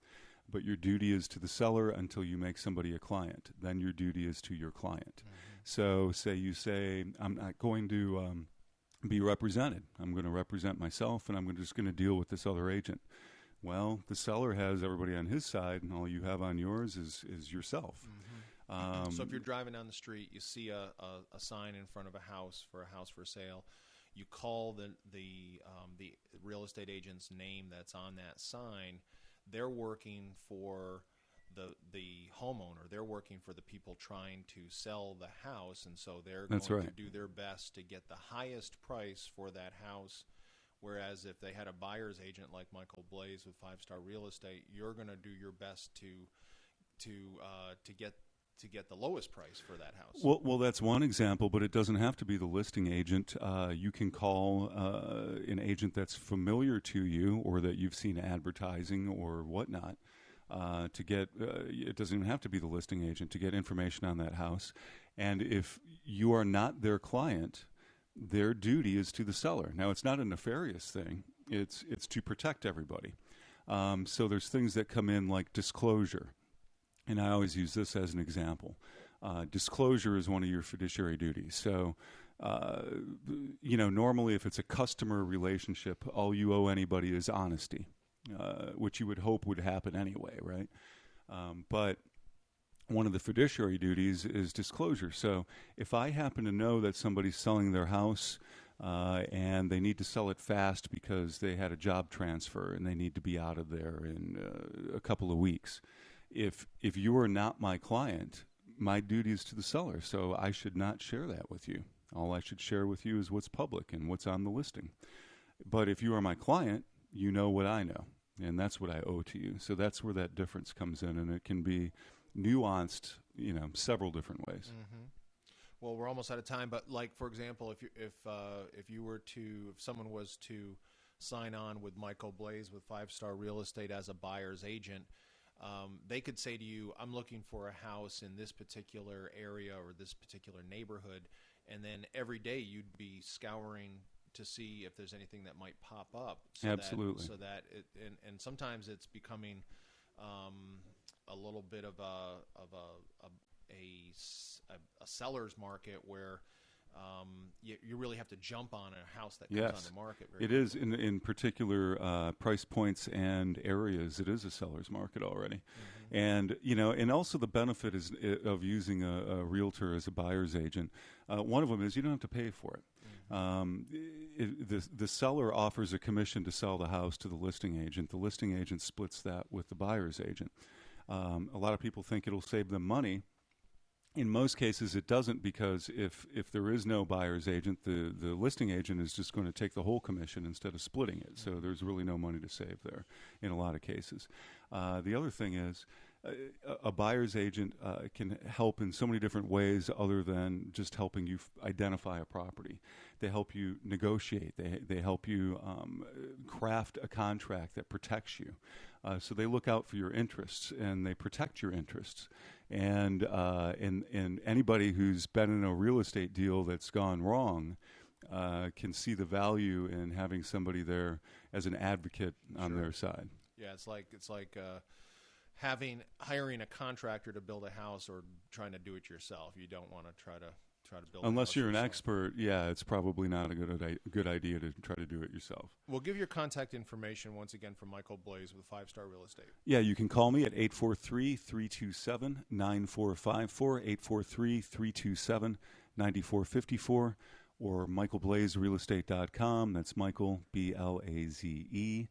but your duty is to the seller until you make somebody a client. Then your duty is to your client. So you say, I'm not going to be represented. I'm going to represent myself, and I'm just going to deal with this other agent. Well, the seller has everybody on his side, and all you have on yours is yourself. So if you're driving down the street, you see a sign in front of a house for sale. You call the real estate agent's name that's on that sign. They're working for the homeowner. They're working for the people trying to sell the house, and so they're going to do their best to get the highest price for that house. Whereas if they had a buyer's agent like Michael Blaze with FiveStar Real Estate, you're going to do your best to get the lowest price for that house. Well, that's one example, but it doesn't have to be the listing agent. You can call an agent that's familiar to you, or that you've seen advertising or whatnot, to get, it doesn't even have to be the listing agent, to get information on that house. And if you are not their client, their duty is to the seller. Now, it's not a nefarious thing. It's to protect everybody. So there's things that come in like disclosure. And I always use this as an example. Disclosure is one of your fiduciary duties. So, normally if it's a customer relationship, all you owe anybody is honesty, which you would hope would happen anyway, right? But one of the fiduciary duties is disclosure. So if I happen to know that somebody's selling their house and they need to sell it fast because they had a job transfer and they need to be out of there in a couple of weeks, if you are not my client, my duty is to the seller. So I should not share that with you. All I should share with you is what's public and what's on the listing. But if you are my client, you know what I know, and that's what I owe to you. So that's where that difference comes in, and it can be nuanced, several different ways. Mm-hmm. Well, we're almost out of time, but like, for example, if someone was to sign on with Michael Blaze with FiveStar Real Estate as a buyer's agent, they could say to you, I'm looking for a house in this particular area or this particular neighborhood, and then every day you'd be scouring to see if there's anything that might pop up. Absolutely. And sometimes it's becoming a little bit of a seller's market where you really have to jump on a house that comes on the market. It is in particular price points and areas. It is a seller's market already, and and also the benefit of using a realtor as a buyer's agent. One of them is you don't have to pay for it. The seller offers a commission to sell the house to the listing agent. The listing agent splits that with the buyer's agent. A lot of people think it'll save them money. In most cases, it doesn't, because if there is no buyer's agent, the listing agent is just going to take the whole commission instead of splitting it. So there's really no money to save there in a lot of cases. The other thing is a buyer's agent can help in so many different ways other than just helping you identify a property. They help you negotiate. They help you craft a contract that protects you. So they look out for your interests and they protect your interests. And anybody who's been in a real estate deal that's gone wrong can see the value in having somebody there as an advocate on their side. Yeah, it's like hiring a contractor to build a house or trying to do it yourself. You don't want to try to build. Unless you're an yourself. expert, it's probably not a good idea to try to do it yourself. We'll give your contact information once again from Michael Blaze with FiveStar Real Estate. Yeah, you can call me at 843-327-9454, 843-327-9454, or michaelblazerealestate.com. That's Michael, B-L-A-Z-E.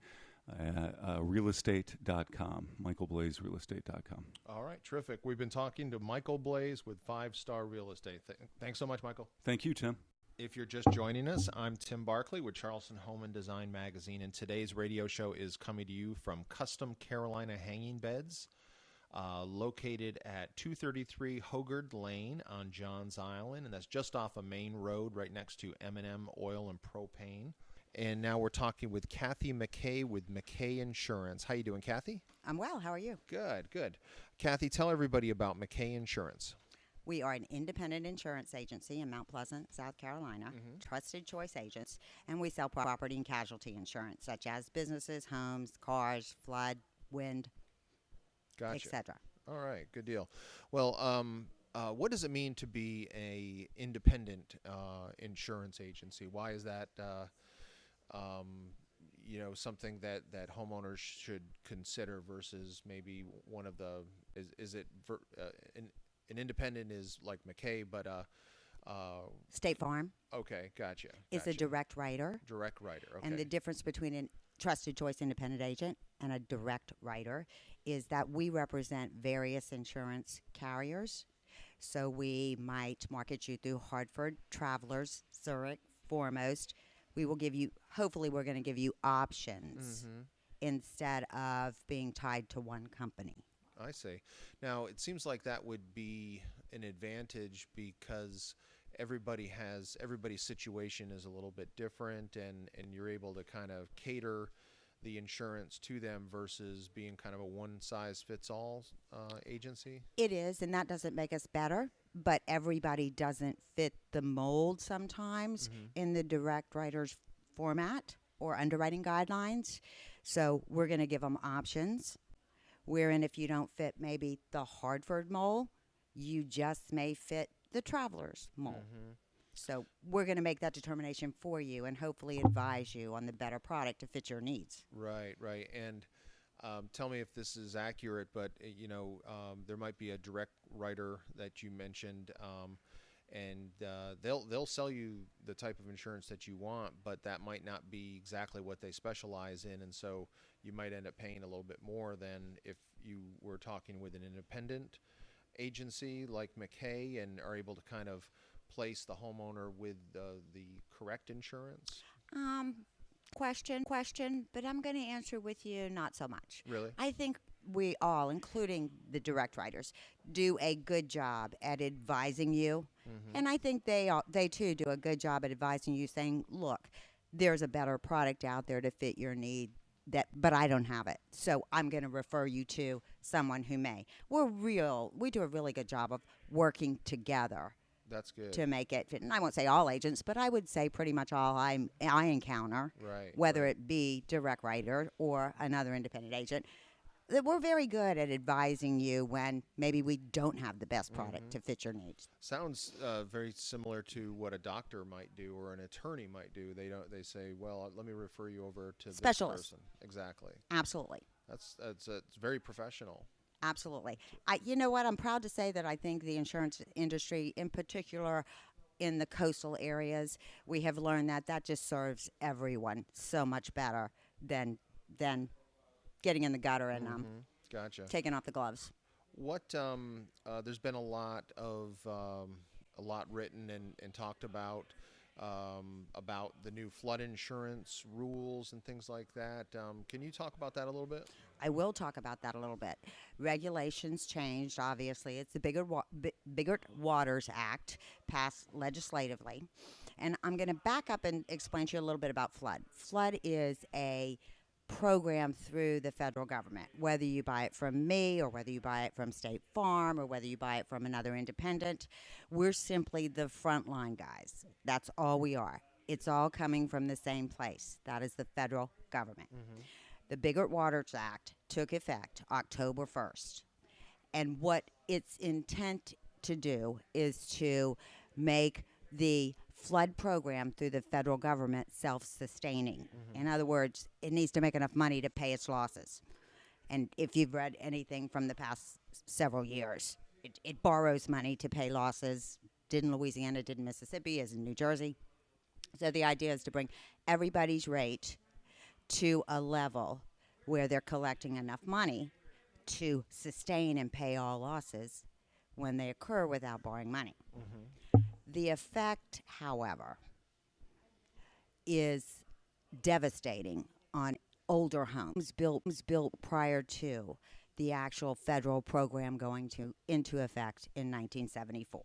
Realestate.com, michaelblazerealestate.com. All right, terrific. We've been talking to Michael Blaze with FiveStar Real Estate. Thanks so much, Michael. Thank you, Tim. If you're just joining us, I'm Tim Barkley with Charleston Home and Design Magazine, and today's radio show is coming to you from Custom Carolina Hanging Beds, located at 233 Hogard Lane on Johns Island, and that's just off a main road right next to M&M Oil and Propane. And now we're talking with Kathy McKay with McKay Insurance. How you doing, Kathy? I'm well. How are you? Good. Kathy, tell everybody about McKay Insurance. We are an independent insurance agency in Mount Pleasant, South Carolina, trusted choice agents, and we sell property and casualty insurance, such as businesses, homes, cars, flood, wind, etc. All right, good deal. Well, what does it mean to be a independent insurance agency? Why is that something that homeowners should consider versus maybe one of the an independent is like McKay, but State Farm. Okay, gotcha. Is a direct writer. Okay. And the difference between a trusted choice independent agent and a direct writer is that we represent various insurance carriers. So we might market you through Hartford, Travelers, Zurich, Foremost. We will give you, hopefully we're going to give you options instead of being tied to one company. I see. Now, it seems like that would be an advantage because everybody's situation is a little bit different, and you're able to kind of cater the insurance to them versus being kind of a one-size-fits-all agency? It is, and that doesn't make us better, but everybody doesn't fit the mold sometimes in the direct writer's format or underwriting guidelines. So we're going to give them options, wherein if you don't fit maybe the Hartford mold, you just may fit the Travelers mold. So we're going to make that determination for you and hopefully advise you on the better product to fit your needs. Right, right. And tell me if this is accurate, but there might be a direct writer that you mentioned, and they'll sell you the type of insurance that you want, but that might not be exactly what they specialize in, and so you might end up paying a little bit more than if you were talking with an independent agency like McKay and are able to kind of place the homeowner with the correct insurance. Question, but I'm going to answer with you not so much. Really? I think we all, including the direct writers, do a good job at advising you. And I think they too do a good job at advising you, saying, look, there's a better product out there to fit your need, but I don't have it. So I'm going to refer you to someone who may. We do a really good job of working together. That's good. To make it fit. And I won't say all agents, but I would say pretty much all I encounter, Right, whether right. it be direct writer or another independent agent, that we're very good at advising you when maybe we don't have the best product to fit your needs. Sounds very similar to what a doctor might do or an attorney might do. They say, well, let me refer you over to Specialist. this person. Exactly. Absolutely. It's very professional. Absolutely. You know what? I'm proud to say that I think the insurance industry, in particular in the coastal areas, we have learned that just serves everyone so much better than getting in the gutter and Gotcha. taking off the gloves. What there's been a lot written and talked about the new flood insurance rules and things like that. Can you talk about that a little bit? I will talk about that a little bit. Regulations changed, obviously. It's the Bigger Waters Act passed legislatively. And I'm going to back up and explain to you a little bit about flood. Flood is a program through the federal government, whether you buy it from me or whether you buy it from State Farm or whether you buy it from another independent. We're simply the frontline guys. That's all we are. It's all coming from the same place. That is the federal government. The Bigger Waters Act took effect October 1st. And what its intent to do is to make the flood program through the federal government self-sustaining. In other words, it needs to make enough money to pay its losses. And if you've read anything from the past several years, it borrows money to pay losses. Did in Louisiana, did in Mississippi, as in New Jersey. So the idea is to bring everybody's rate to a level where they're collecting enough money to sustain and pay all losses when they occur without borrowing money. The effect, however, is devastating on older homes built prior to the actual federal program going into effect in 1974.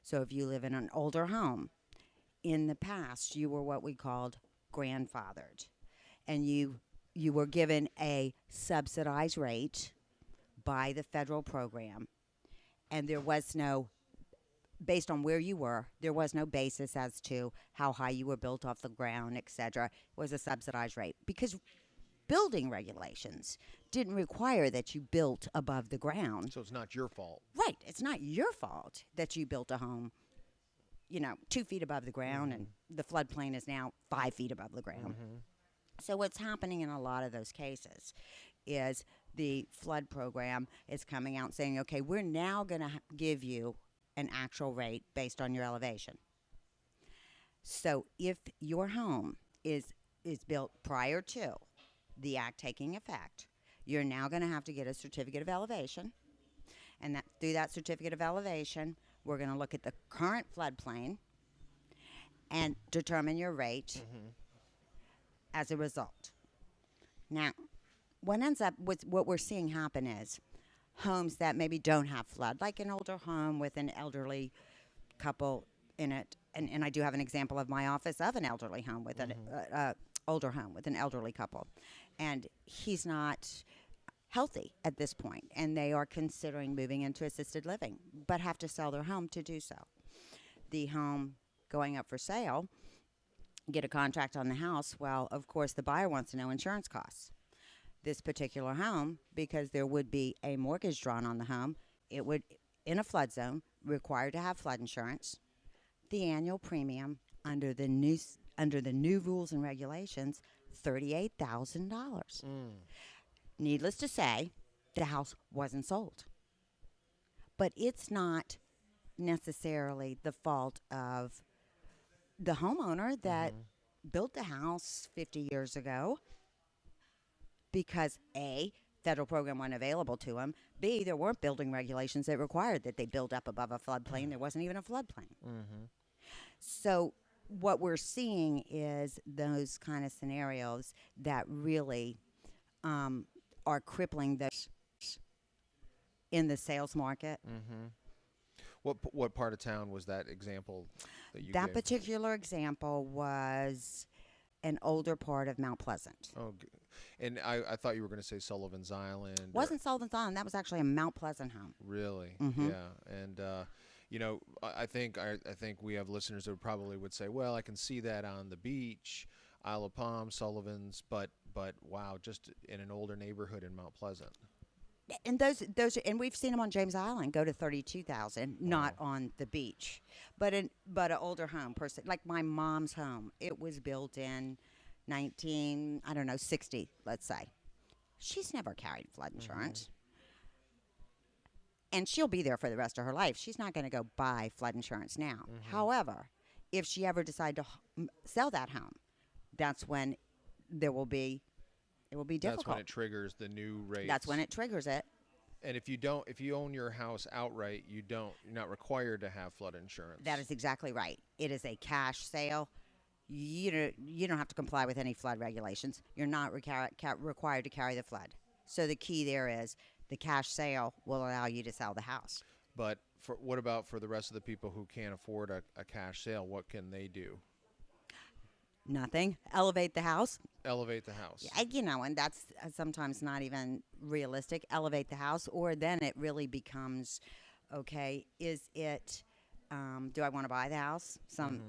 So if you live in an older home, in the past you were what we called grandfathered, and you were given a subsidized rate by the federal program, and there was no, based on where you were, there was no basis as to how high you were built off the ground, etc. It was a subsidized rate because building regulations didn't require that you built above the ground. So it's not your fault. Right. It's not your fault that you built a home, 2 feet above the ground, and the floodplain is now 5 feet above the ground. So what's happening in a lot of those cases is the flood program is coming out and saying, okay, we're now going to give you an actual rate based on your elevation. So if your home is built prior to the act taking effect, you're now going to have to get a certificate of elevation. And that through that certificate of elevation, we're going to look at the current floodplain and determine your rate as a result. Now, what ends up with what we're seeing happen is homes that maybe don't have flood, like an older home with an elderly couple in it, and I do have an example of my office of an elderly home with an older home with an elderly couple, and he's not healthy at this point, and they are considering moving into assisted living, but have to sell their home to do so. The home going up for sale get a contract on the house. Well, of course, the buyer wants to know insurance costs. This particular home, because there would be a mortgage drawn on the home, it would, in a flood zone, require to have flood insurance. The annual premium under the new rules and regulations, $38,000. Needless to say, the house wasn't sold. But it's not necessarily the fault of the homeowner that built the house 50 years ago, because A, federal program wasn't available to them. B, there weren't building regulations that required that they build up above a floodplain. There wasn't even a floodplain. So what we're seeing is those kind of scenarios that really are crippling those in the sales market. What part of town was that example that you That gave? particular example was an older part of Mount Pleasant. Oh, and I thought you were going to say Sullivan's Island. Wasn't Sullivan's Island. That was actually a Mount Pleasant home. Really? Mhm. Yeah. And you know, I think we have listeners that probably would say, well, I can see that on the beach, Isle of Palm, Sullivan's, but wow, just in an older neighborhood in Mount Pleasant. And and we've seen them on James Island go to 32,000, not on the beach, but an older home person, like my mom's home. It was built in 60, let's say. She's never carried flood insurance. And she'll be there for the rest of her life. She's not going to go buy flood insurance now. However, if she ever decides to sell that home, that's when it will be difficult. That's when it triggers the new rates. That's when it triggers it. And if you own your house outright, you're not required to have flood insurance. That is exactly right. It is a cash sale. You don't have to comply with any flood regulations. You're not required to carry the flood. So the key there is the cash sale will allow you to sell the house. But what about for the rest of the people who can't afford a cash sale? What can they do? Nothing. Elevate the house. Elevate the house. And that's sometimes not even realistic. Elevate the house, or then it really becomes, okay, is it, do I want to buy the house? And,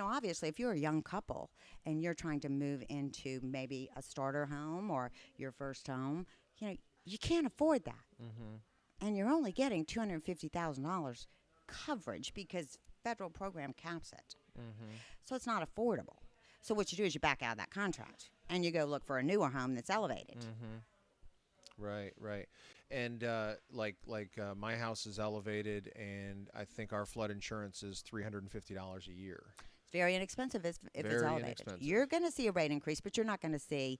obviously, if you're a young couple and you're trying to move into maybe a starter home or your first home, you can't afford that. And you're only getting $250,000 coverage because federal program caps it. So it's not affordable. So what you do is you back out of that contract and you go look for a newer home that's elevated. Right. And my house is elevated, and I think our flood insurance is $350 a year. It's very inexpensive if it's elevated. Inexpensive. You're going to see a rate increase, but you're going to see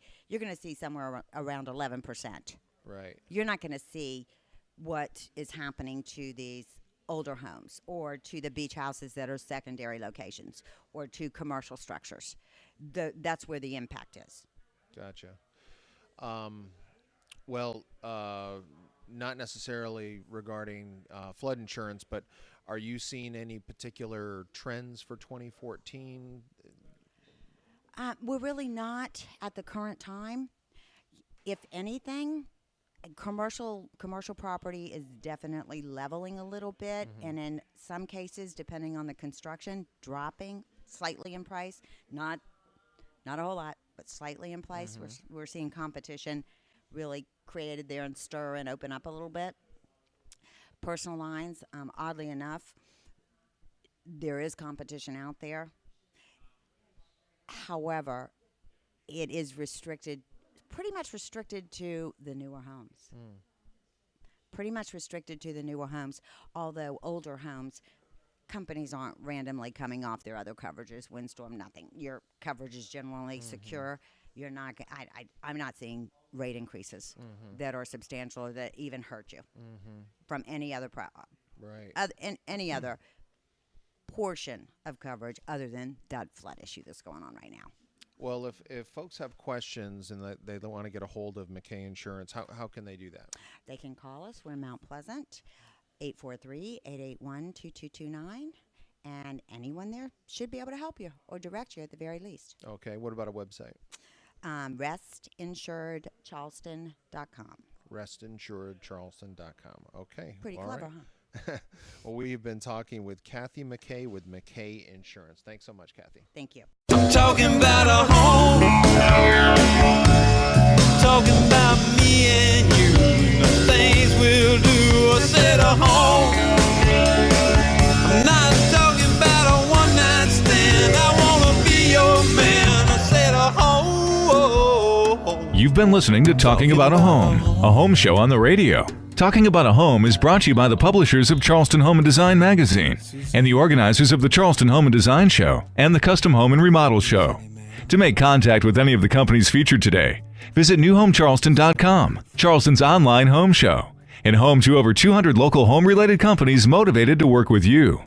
somewhere around 11%. Right. You're not going to see what is happening to these older homes or to the beach houses that are secondary locations or to commercial structures. That's where the impact is. Gotcha. Not necessarily regarding flood insurance, but are you seeing any particular trends for 2014? We're really not at the current time. If anything, commercial property is definitely leveling a little bit, and in some cases, depending on the construction, dropping slightly in price. Not a whole lot, but slightly in price. We're seeing competition really created there and stir and open up a little bit. Personal lines, oddly enough, there is competition out there. However, it is pretty much restricted to the newer homes. Pretty much restricted to the newer homes, although older homes, companies aren't randomly coming off their other coverages, windstorm, nothing. Your coverage is generally secure. You're not. I'm not seeing rate increases that are substantial or that even hurt you from any other any other portion of coverage other than that flood issue that's going on right now. Well, if folks have questions and they want to get a hold of McKay Insurance, how can they do that? They can call us. We're in Mount Pleasant, 843-881-2229. And anyone there should be able to help you or direct you at the very least. Okay. What about a website? restinsuredcharleston.com. restinsuredcharleston.com. Okay. Pretty All clever, right. huh? Well, we've been talking with Kathy McKay with McKay Insurance. Thanks so much, Kathy. Thank you. talking about a home. Talking about me and you, the things we'll do. I said a home. I'm not talking about a one-night stand. I wanna be your man. I said a home. You've been listening to Talking About a home show on the radio. Talking About a Home is brought to you by the publishers of Charleston Home and Design magazine and the organizers of the Charleston Home and Design Show and the Custom Home and Remodel Show. To make contact with any of the companies featured today, visit newhomecharleston.com, Charleston's online home show, and home to over 200 local home-related companies motivated to work with you.